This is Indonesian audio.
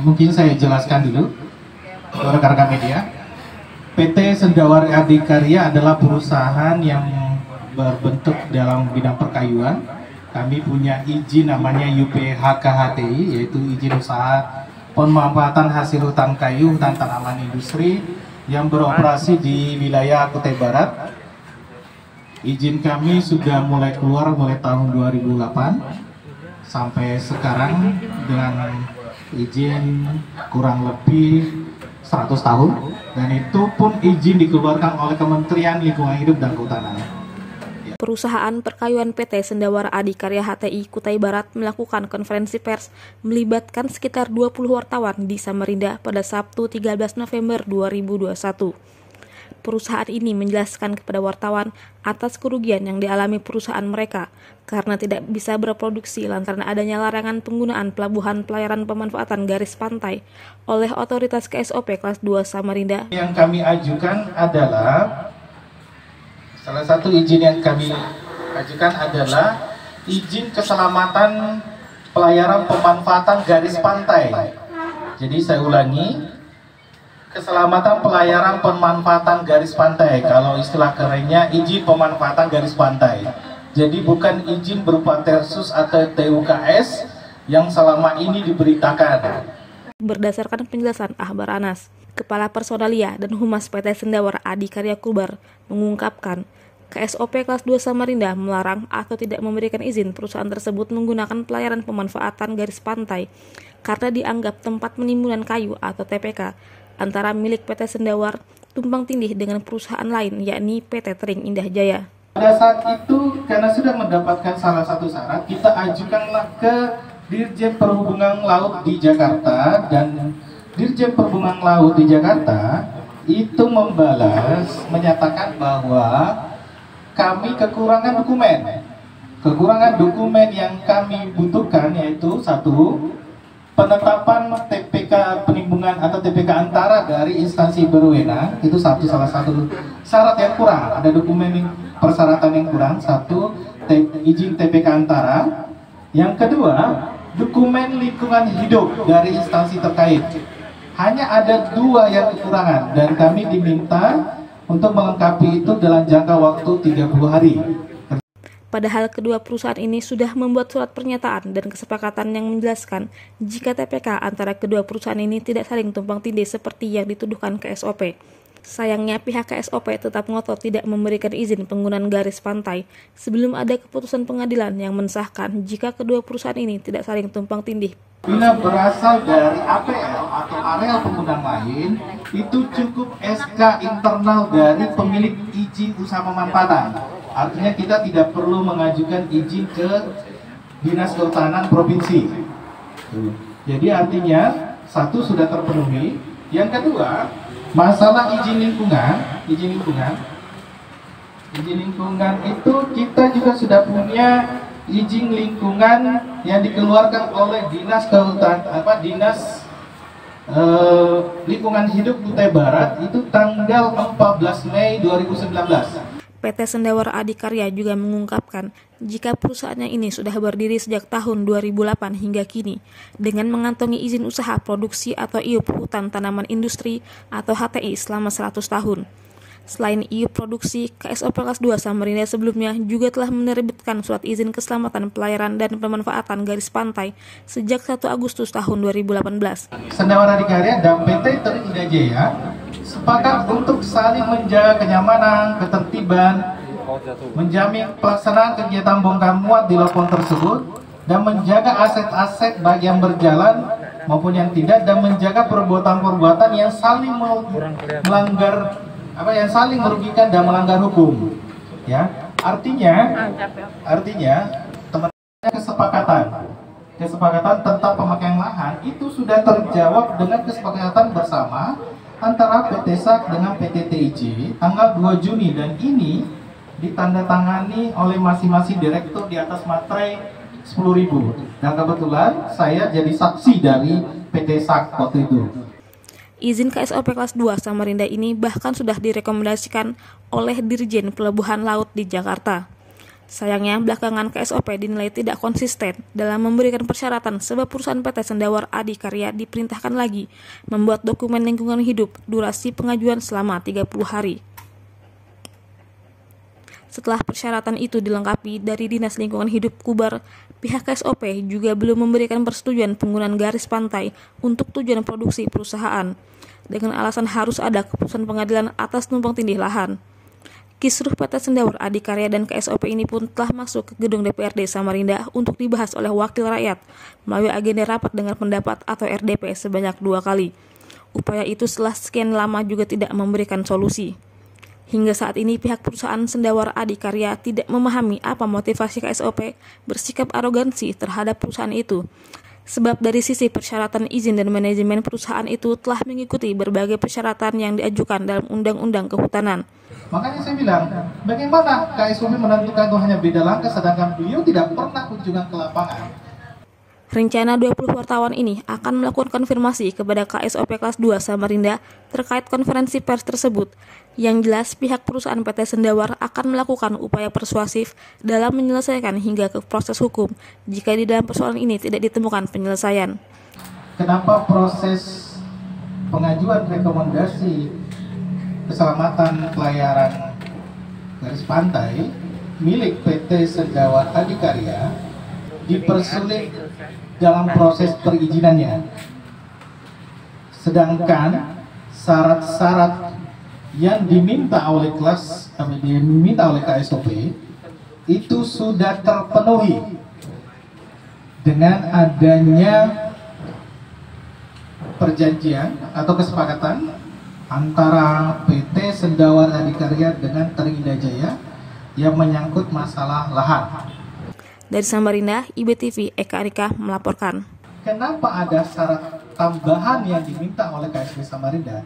Mungkin saya jelaskan dulu rekan-rekan media. PT Sendawar Adikarya adalah perusahaan yang berbentuk dalam bidang perkayuan. Kami punya izin namanya UPHKHTI, yaitu izin usaha pemanfaatan hasil hutan kayu, hutan tanaman industri yang beroperasi di wilayah Kutai Barat. Izin kami sudah mulai keluar mulai tahun 2008 sampai sekarang dengan izin kurang lebih 100 tahun, dan itu pun izin dikeluarkan oleh Kementerian Lingkungan Hidup dan Kehutanan. Perusahaan perkayuan PT Sendawar Adikarya HTI Kutai Barat melakukan konferensi pers melibatkan sekitar 20 wartawan di Samarinda pada Sabtu 13 November 2021. Perusahaan ini menjelaskan kepada wartawan atas kerugian yang dialami perusahaan mereka karena tidak bisa berproduksi lantaran adanya larangan penggunaan pelabuhan pelayaran pemanfaatan garis pantai oleh otoritas KSOP kelas 2 Samarinda. Yang kami ajukan adalah, salah satu izin yang kami ajukan adalah izin keselamatan pelayaran pemanfaatan garis pantai. Jadi saya ulangi, keselamatan pelayaran pemanfaatan garis pantai. Kalau istilah kerennya izin pemanfaatan garis pantai. Jadi bukan izin berupa tersus atau TUKS yang selama ini diberitakan. Berdasarkan penjelasan Ahbar Anas, Kepala Personalia dan Humas PT Sendawar Adikarya Kubar mengungkapkan, KSOP kelas 2 Samarinda melarang atau tidak memberikan izin perusahaan tersebut menggunakan pelayaran pemanfaatan garis pantai karena dianggap tempat penimbunan kayu atau TPK antara milik PT Sendawar tumpang tindih dengan perusahaan lain, yakni PT Tering Indah Jaya. Pada saat itu, karena sudah mendapatkan salah satu syarat, kita ajukanlah ke Dirjen Perhubungan Laut di Jakarta, dan Dirjen Perhubungan Laut di Jakarta itu membalas, menyatakan bahwa kami kekurangan dokumen. Kekurangan dokumen yang kami butuhkan yaitu satu, penetapan TPK penimbunan atau TPK antara dari instansi berwenang, itu salah satu syarat yang kurang. Ada dokumen persyaratan yang kurang, satu, izin TPK antara. Yang kedua, dokumen lingkungan hidup dari instansi terkait. Hanya ada dua yang kekurangan, dan kami diminta untuk melengkapi itu dalam jangka waktu 30 hari. Padahal kedua perusahaan ini sudah membuat surat pernyataan dan kesepakatan yang menjelaskan jika TPK antara kedua perusahaan ini tidak saling tumpang tindih seperti yang dituduhkan KSOP. Sayangnya pihak KSOP tetap ngotot tidak memberikan izin penggunaan garis pantai sebelum ada keputusan pengadilan yang mensahkan jika kedua perusahaan ini tidak saling tumpang tindih. Bila berasal dari APL atau areal penggunaan lain, itu cukup SK internal dari pemilik izin usaha pemanfaatan. Artinya kita tidak perlu mengajukan izin ke Dinas Kehutanan Provinsi. Jadi artinya satu sudah terpenuhi. Yang kedua, masalah izin lingkungan itu kita juga sudah punya izin lingkungan yang dikeluarkan oleh Dinas Lingkungan Hidup Kutai Barat itu tanggal 14 Mei 2019. PT Sendawar Adikarya juga mengungkapkan jika perusahaannya ini sudah berdiri sejak tahun 2008 hingga kini dengan mengantongi izin usaha produksi atau IUP hutan tanaman industri atau HTI selama 100 tahun. Selain IUP produksi, KSOP kelas 2 Samarinda sebelumnya juga telah menerbitkan surat izin keselamatan pelayaran dan pemanfaatan garis pantai sejak 1 Agustus tahun 2018. Sendawar Adikarya dan PT Tering Indah Jaya sepakat untuk saling menjaga kenyamanan, ketertiban, menjamin pelaksanaan kegiatan bongkar muat di lokasi tersebut, dan menjaga aset-aset baik yang berjalan maupun yang tidak, dan menjaga perbuatan-perbuatan yang saling melanggar yang saling merugikan dan melanggar hukum. Ya, artinya teman-teman kesepakatan tentang pemakaian lahan itu sudah terjawab dengan kesepakatan bersama antara PT SAK dengan PT TIJ tanggal 2 Juni, dan ini ditandatangani oleh masing-masing direktur di atas materai 10.000. Dan kebetulan saya jadi saksi dari PT SAK waktu itu. Izin KSOP kelas 2 Samarinda ini bahkan sudah direkomendasikan oleh Dirjen Pelabuhan Laut di Jakarta. Sayangnya, belakangan KSOP dinilai tidak konsisten dalam memberikan persyaratan sebab perusahaan PT Sendawar Adikarya diperintahkan lagi membuat dokumen lingkungan hidup durasi pengajuan selama 30 hari. Setelah persyaratan itu dilengkapi dari Dinas Lingkungan Hidup Kubar, pihak KSOP juga belum memberikan persetujuan penggunaan garis pantai untuk tujuan produksi perusahaan, dengan alasan harus ada keputusan pengadilan atas tumpang tindih lahan. Kisruh PT Sendawar Adikarya dan KSOP ini pun telah masuk ke gedung DPRD Samarinda untuk dibahas oleh wakil rakyat melalui agenda rapat dengan pendapat atau RDP sebanyak 2 kali. Upaya itu setelah sekian lama juga tidak memberikan solusi. Hingga saat ini pihak perusahaan Sendawar Adikarya tidak memahami apa motivasi KSOP bersikap arogansi terhadap perusahaan itu. Sebab dari sisi persyaratan izin dan manajemen perusahaan itu telah mengikuti berbagai persyaratan yang diajukan dalam Undang-Undang Kehutanan. Makanya saya bilang, bagaimana KSOP menentukan itu hanya beda langkah sedangkan beliau tidak pernah kunjungan ke lapangan. Rencana 20 wartawan ini akan melakukan konfirmasi kepada KSOP kelas 2 Samarinda terkait konferensi pers tersebut. Yang jelas pihak perusahaan PT Sendawar akan melakukan upaya persuasif dalam menyelesaikan hingga ke proses hukum jika di dalam persoalan ini tidak ditemukan penyelesaian. Kenapa proses pengajuan rekomendasi keselamatan pelayaran garis pantai milik PT Sendawar Adikarya dipersulit dalam proses perizinannya, sedangkan syarat-syarat yang diminta oleh KSOP itu sudah terpenuhi dengan adanya perjanjian atau kesepakatan antara PT Sendawar Adikarya dengan Terindah Jaya yang menyangkut masalah lahan. Dari Samarinda, IBTV Eka Arika melaporkan. Kenapa ada syarat tambahan yang diminta oleh KSP Samarinda?